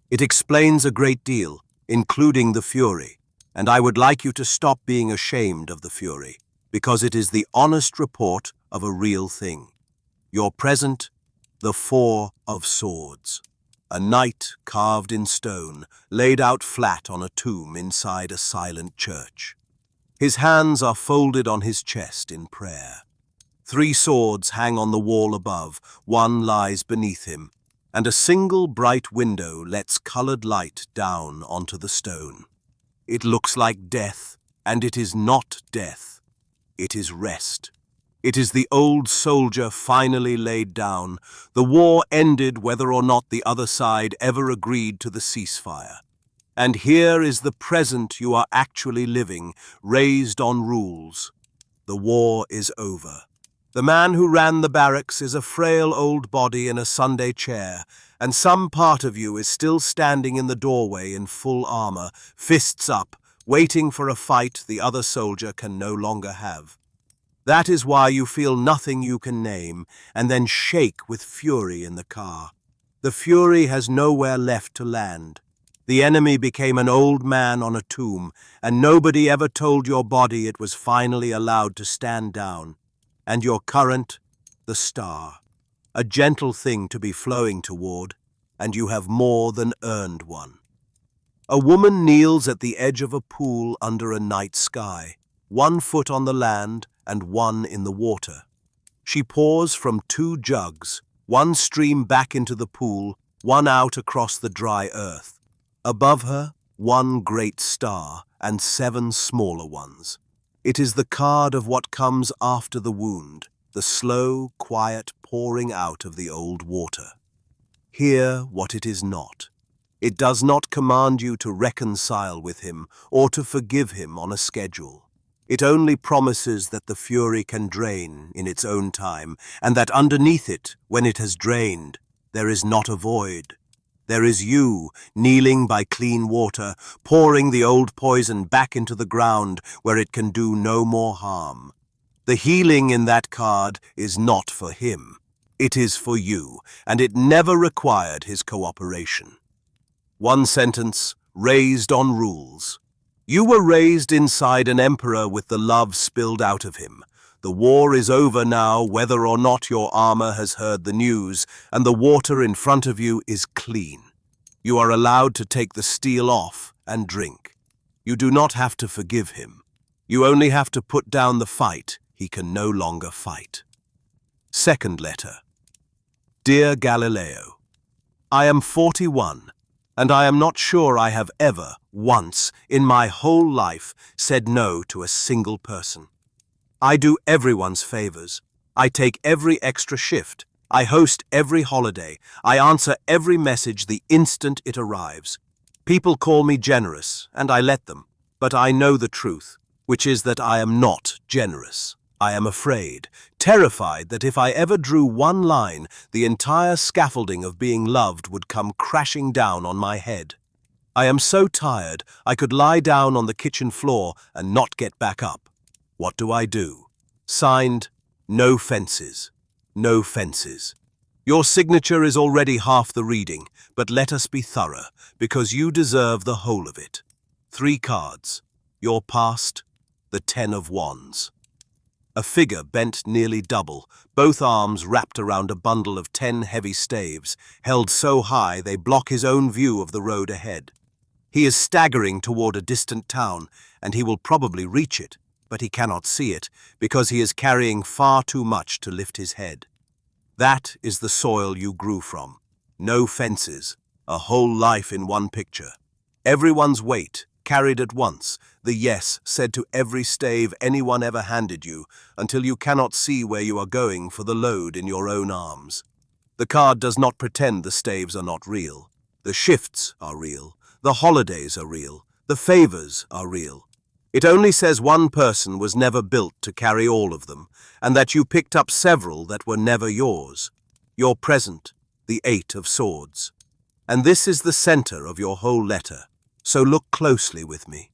It explains a great deal, including the fury. And I would like you to stop being ashamed of the fury, because it is the honest report of a real thing. Your present, the 4 of Swords. A knight carved in stone, laid out flat on a tomb inside a silent church. His hands are folded on his chest in prayer. 3 swords hang on the wall above, one lies beneath him, and a single bright window lets colored light down onto the stone. It looks like death, and it is not death. It is rest. It is the old soldier finally laid down. The war ended whether or not the other side ever agreed to the ceasefire. And here is the present you are actually living, raised on rules. The war is over. The man who ran the barracks is a frail old body in a Sunday chair, and some part of you is still standing in the doorway in full armor, fists up, waiting for a fight the other soldier can no longer have. That is why you feel nothing you can name, and then shake with fury in the car. The fury has nowhere left to land. The enemy became an old man on a tomb, and nobody ever told your body it was finally allowed to stand down. And your current, the star, a gentle thing to be flowing toward, and you have more than earned one. A woman kneels at the edge of a pool under a night sky, 1 foot on the land and 1 in the water. She pours from 2 jugs, 1 stream back into the pool, 1 out across the dry earth. Above her, 1 great star and 7 smaller ones. It is the card of what comes after the wound, the slow, quiet pouring out of the old water. Hear what it is not. It does not command you to reconcile with him or to forgive him on a schedule. It only promises that the fury can drain in its own time, and that underneath it, when it has drained, there is not a void. There is you, kneeling by clean water, pouring the old poison back into the ground where it can do no more harm. The healing in that card is not for him. It is for you, and it never required his cooperation. 1 sentence, raised on rules. You were raised inside an emperor with the love spilled out of him. The war is over now, whether or not your armor has heard the news, and the water in front of you is clean. You are allowed to take the steel off and drink. You do not have to forgive him. You only have to put down the fight he can no longer fight. 2nd letter. Dear Galileo, I am 41, and I am not sure I have ever, once, in my whole life, said no to a single person. I do everyone's favors. I take every extra shift. I host every holiday. I answer every message the instant it arrives. People call me generous, and I let them. But I know the truth, which is that I am not generous. I am afraid, terrified that if I ever drew 1 line, the entire scaffolding of being loved would come crashing down on my head. I am so tired I could lie down on the kitchen floor and not get back up. What do I do? Signed, no fences. No fences. Your signature is already half the reading, but let us be thorough, because you deserve the whole of it. 3 cards. Your past, the 10 of Wands. A figure bent nearly double, both arms wrapped around a bundle of 10 heavy staves, held so high they block his own view of the road ahead. He is staggering toward a distant town, and he will probably reach it, but he cannot see it, because he is carrying far too much to lift his head. That is the soil you grew from. No fences, a whole life in 1 picture. Everyone's weight, carried at once, the yes said to every stave anyone ever handed you, until you cannot see where you are going for the load in your own arms. The card does not pretend the staves are not real. The shifts are real. The holidays are real. The favors are real. It only says 1 person was never built to carry all of them, and that you picked up several that were never yours. Your present, the 8 of Swords. And this is the center of your whole letter, so look closely with me.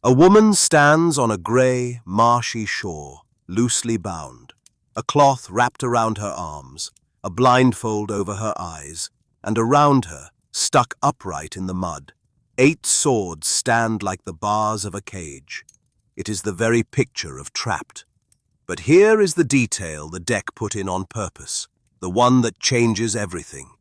A woman stands on a grey, marshy shore, loosely bound, a cloth wrapped around her arms, a blindfold over her eyes, and around her, stuck upright in the mud, 8 swords stand like the bars of a cage. It is the very picture of trapped. But here is the detail the deck put in on purpose, the one that changes everything.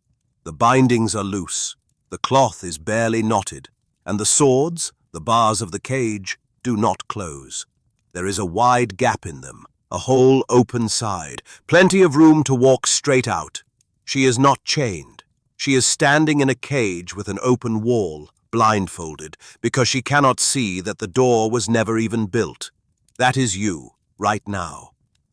The bindings are loose, the cloth is barely knotted, and the swords, the bars of the cage, do not close. There is a wide gap in them, a whole open side, plenty of room to walk straight out. She is not chained. She is standing in a cage with an open wall, blindfolded, because she cannot see that the door was never even built. That is you, right now.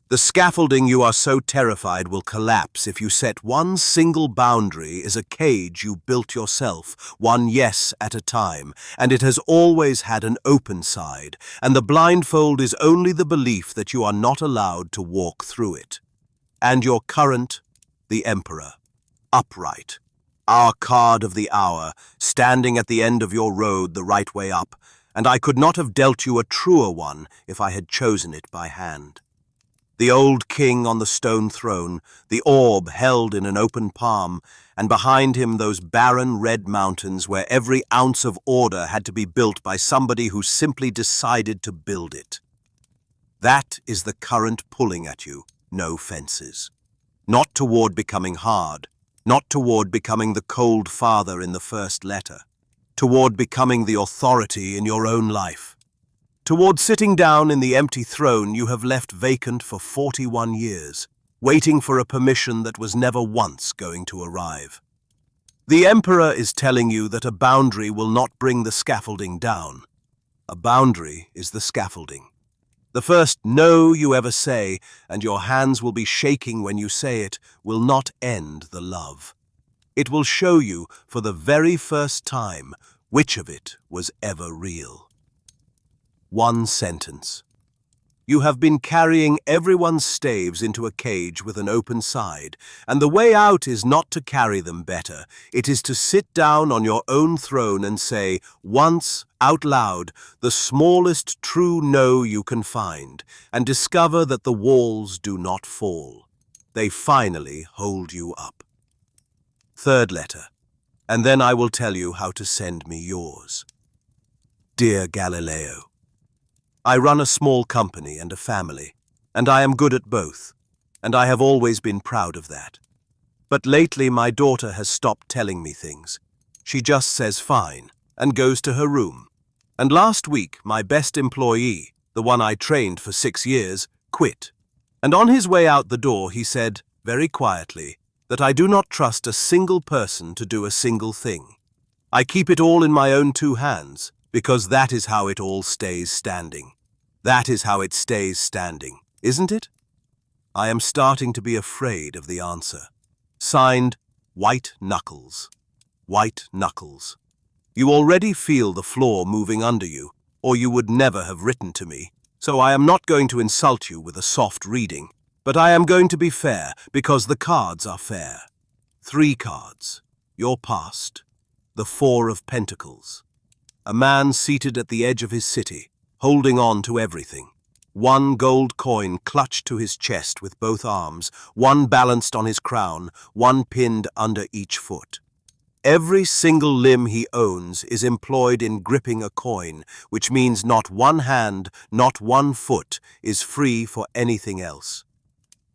The scaffolding you are so terrified will collapse if you set one single boundary as a cage you built yourself, one yes at a time, and it has always had an open side, and the blindfold is only the belief that you are not allowed to walk through it. And your current, the Emperor, upright, our card of the hour, standing at the end of your road the right way up, and I could not have dealt you a truer one if I had chosen it by hand. The old king on the stone throne, the orb held in an open palm, and behind him those barren red mountains where every ounce of order had to be built by somebody who simply decided to build it. That is the current pulling at you, no fences. Not toward becoming hard, not toward becoming the cold father in the first letter, toward becoming the authority in your own life. Toward sitting down in the empty throne you have left vacant for 41 years, waiting for a permission that was never once going to arrive. The Emperor is telling you that a boundary will not bring the scaffolding down. A boundary is the scaffolding. The first no you ever say, and your hands will be shaking when you say it, will not end the love. It will show you, for the very first time, which of it was ever real. One sentence. You have been carrying everyone's staves into a cage with an open side, and the way out is not to carry them better. It is to sit down on your own throne and say, once, out loud, the smallest true no you can find, and discover that the walls do not fall. They finally hold you up. Third letter, and then I will tell you how to send me yours. Dear Galileo, I run a small company and a family, and I am good at both, and I have always been proud of that. But lately my daughter has stopped telling me things. She just says fine, and goes to her room. And last week my best employee, the one I trained for 6 years, quit. And on his way out the door he said, very quietly, that I do not trust a single person to do a single thing. I keep it all in my own 2 hands, because that is how it all stays standing. That is how it stays standing, isn't it? I am starting to be afraid of the answer. Signed, White Knuckles. White Knuckles. You already feel the floor moving under you, or you would never have written to me. So I am not going to insult you with a soft reading, but I am going to be fair, because the cards are fair. 3 cards. Your past. The 4 of Pentacles. A man seated at the edge of his city, holding on to everything. 1 gold coin clutched to his chest with both arms, 1 balanced on his crown, 1 pinned under each foot. Every single limb he owns is employed in gripping a coin, which means not 1 hand, not 1 foot is free for anything else.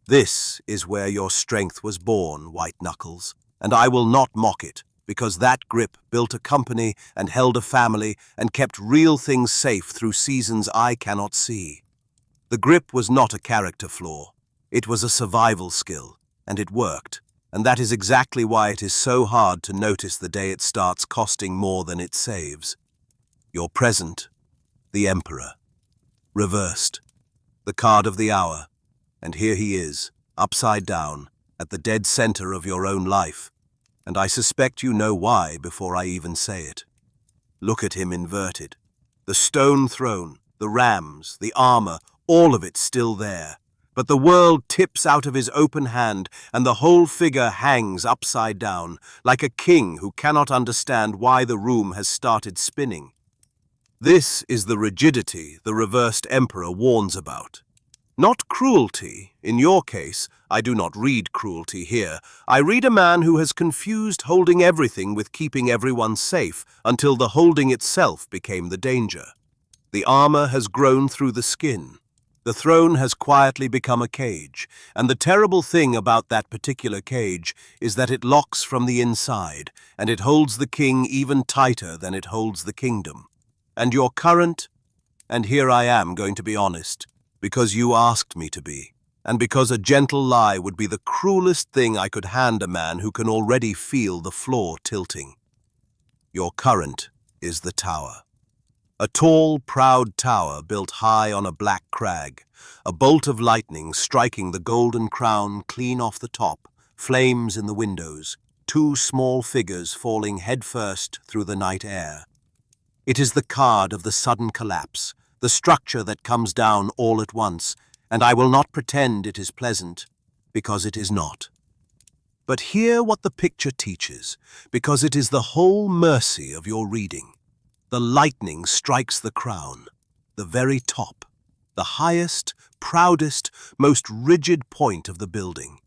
This is where your strength was born, White Knuckles, and I will not mock it, because that grip built a company and held a family and kept real things safe through seasons I cannot see. The grip was not a character flaw. It was a survival skill, and it worked, and that is exactly why it is so hard to notice the day it starts costing more than it saves. Your present, the Emperor. Reversed. The card of the hour, and here he is, upside down, at the dead center of your own life. And I suspect you know why before I even say it. Look at him inverted. The stone throne, the rams, the armor, all of it still there. But the world tips out of his open hand, and the whole figure hangs upside down, like a king who cannot understand why the room has started spinning. This is the rigidity the reversed emperor warns about. Not cruelty. In your case, I do not read cruelty here. I read a man who has confused holding everything with keeping everyone safe until the holding itself became the danger. The armor has grown through the skin. The throne has quietly become a cage, and the terrible thing about that particular cage is that it locks from the inside, and it holds the king even tighter than it holds the kingdom. And your current, and here I am going to be honest, because you asked me to be, and because a gentle lie would be the cruelest thing I could hand a man who can already feel the floor tilting. Your current is the tower. A tall, proud tower built high on a black crag, a bolt of lightning striking the golden crown clean off the top, flames in the windows, two small figures falling headfirst through the night air. It is the card of the sudden collapse, the structure that comes down all at once, and I will not pretend it is pleasant, because it is not. But hear what the picture teaches, because it is the whole mercy of your reading. The lightning strikes the crown, the very top, the highest, proudest, most rigid point of the building.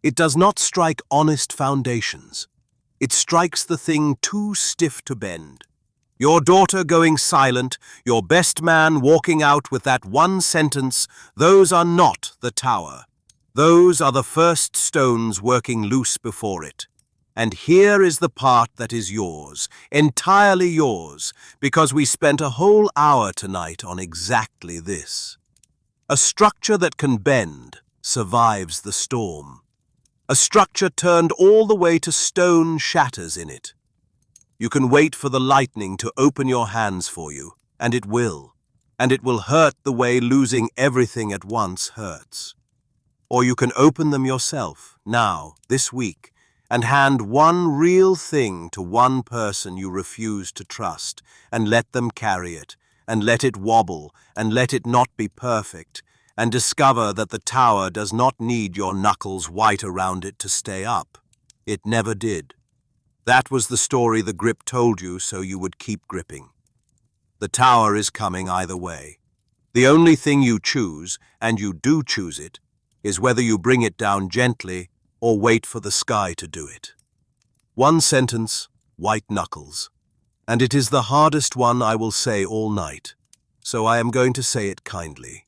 It does not strike honest foundations. It strikes the thing too stiff to bend. Your daughter going silent, your best man walking out with that one sentence, those are not the tower. Those are the first stones working loose before it. And here is the part that is yours, entirely yours, because we spent a whole hour tonight on exactly this. A structure that can bend survives the storm. A structure turned all the way to stone shatters in it. You can wait for the lightning to open your hands for you, and it will. And it will hurt the way losing everything at once hurts. Or you can open them yourself, now, this week, and hand one real thing to one person you refuse to trust, and let them carry it, and let it wobble, and let it not be perfect, and discover that the tower does not need your knuckles white around it to stay up. It never did. That was the story the grip told you so you would keep gripping. The tower is coming either way. The only thing you choose, and you do choose it, is whether you bring it down gently or wait for the sky to do it. One sentence, white knuckles. And it is the hardest one I will say all night, so I am going to say it kindly.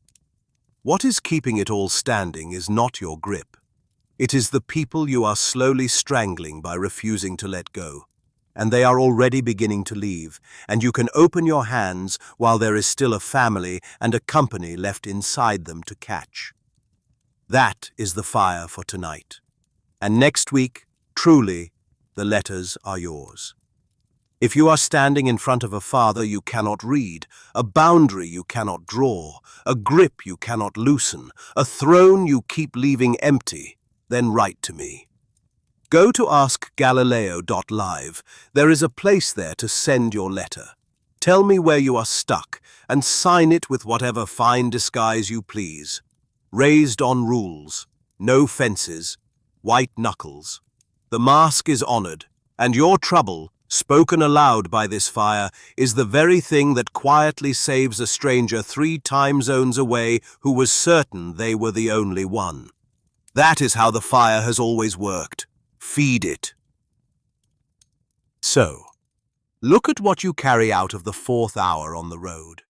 What is keeping it all standing is not your grip. It is the people you are slowly strangling by refusing to let go. And they are already beginning to leave, and you can open your hands while there is still a family and a company left inside them to catch. That is the fire for tonight. And next week, truly, the letters are yours. If you are standing in front of a father you cannot read, a boundary you cannot draw, a grip you cannot loosen, a throne you keep leaving empty, then write to me. Go to askgalileo.live. There is a place there to send your letter. Tell me where you are stuck, and sign it with whatever fine disguise you please. Raised on rules, no fences, white knuckles. The mask is honored, and your trouble, spoken aloud by this fire, is the very thing that quietly saves a stranger 3 time zones away who was certain they were the only one. That is how the fire has always worked. Feed it. So, look at what you carry out of the 4th hour on the road.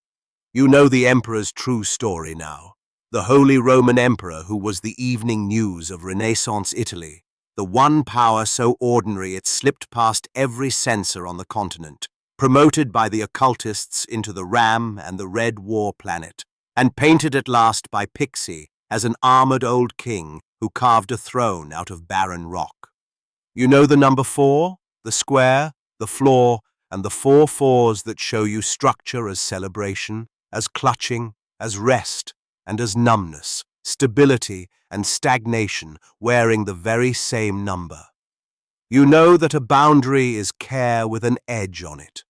You know the emperor's true story now. The Holy Roman Emperor who was the evening news of Renaissance Italy, the one power so ordinary it slipped past every censor on the continent, promoted by the occultists into the Ram and the Red War planet, and painted at last by Pixie as an armored old king who carved a throne out of barren rock. You know the number 4, the square, the floor, and the 4 fours that show you structure as celebration, as clutching, as rest, and as numbness, stability, and stagnation wearing the very same number. You know that a boundary is care with an edge on it.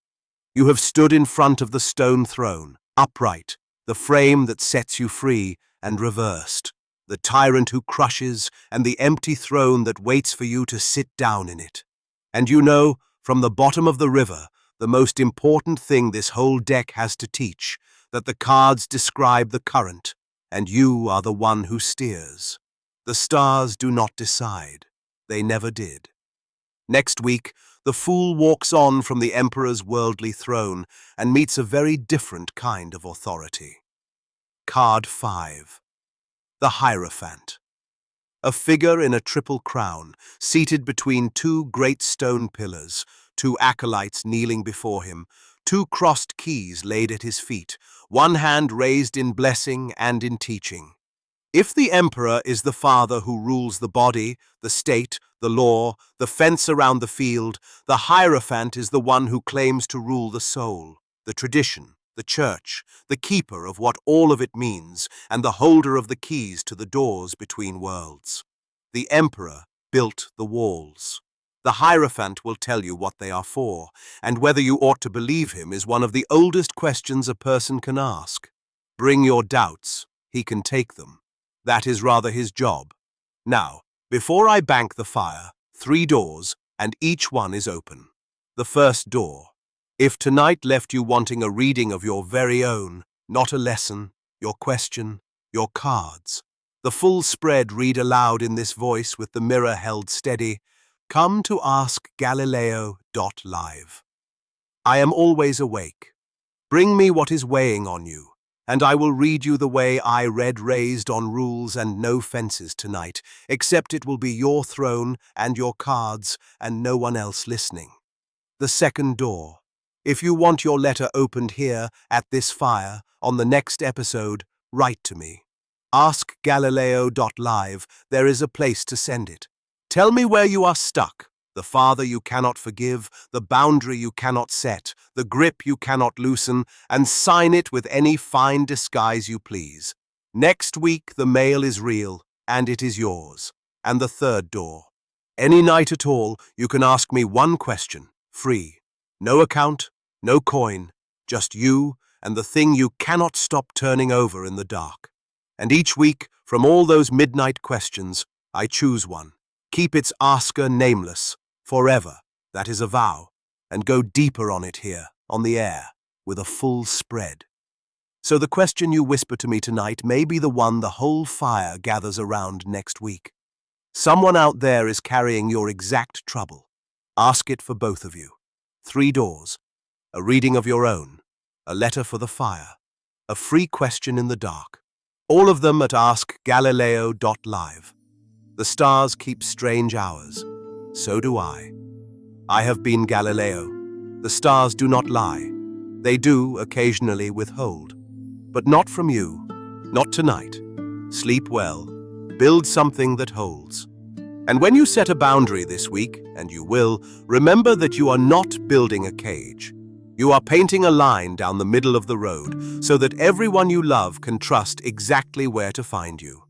You have stood in front of the stone throne, upright, the frame that sets you free, and reversed, the tyrant who crushes, and the empty throne that waits for you to sit down in it. And you know, from the bottom of the river, the most important thing this whole deck has to teach, that the cards describe the current, and you are the one who steers. The stars do not decide. They never did. Next week, the fool walks on from the emperor's worldly throne and meets a very different kind of authority. Card 5. The Hierophant. A figure in a triple crown, seated between two great stone pillars, two acolytes kneeling before him, two crossed keys laid at his feet, one hand raised in blessing and in teaching. If the emperor is the father who rules the body, the state, the law, the fence around the field, the hierophant is the one who claims to rule the soul, the tradition, the church, the keeper of what all of it means, and the holder of the keys to the doors between worlds. The emperor built the walls. The hierophant will tell you what they are for, and whether you ought to believe him is one of the oldest questions a person can ask. Bring your doubts, he can take them. That is rather his job. Now, before I bank the fire, 3 doors, and each one is open. The first door. If tonight left you wanting a reading of your very own, not a lesson, your question, your cards, the full spread read aloud in this voice with the mirror held steady, come to ask Galileo.live. I am always awake. Bring me what is weighing on you, and I will read you the way I read raised on rules and no fences tonight, except it will be your throne and your cards and no one else listening. The second door. If you want your letter opened here, at this fire, on the next episode, write to me. Ask Galileo.live, there is a place to send it. Tell me where you are stuck. The father you cannot forgive, the boundary you cannot set, the grip you cannot loosen, and sign it with any fine disguise you please. Next week the mail is real, and it is yours. And the third door. Any night at all, you can ask me one question, free. No account, no coin, just you and the thing you cannot stop turning over in the dark. And each week, from all those midnight questions, I choose one. Keep its asker nameless. Forever, that is a vow, and go deeper on it here, on the air, with a full spread. So the question you whisper to me tonight may be the one the whole fire gathers around next week. Someone out there is carrying your exact trouble. Ask it for both of you. 3 doors, a reading of your own, a letter for the fire, a free question in the dark. All of them at askgalileo.live. The stars keep strange hours. So do I. I have been Galileo. The stars do not lie. They do occasionally withhold. But not from you. Not tonight. Sleep well. Build something that holds. And when you set a boundary this week, and you will, remember that you are not building a cage. You are painting a line down the middle of the road so that everyone you love can trust exactly where to find you.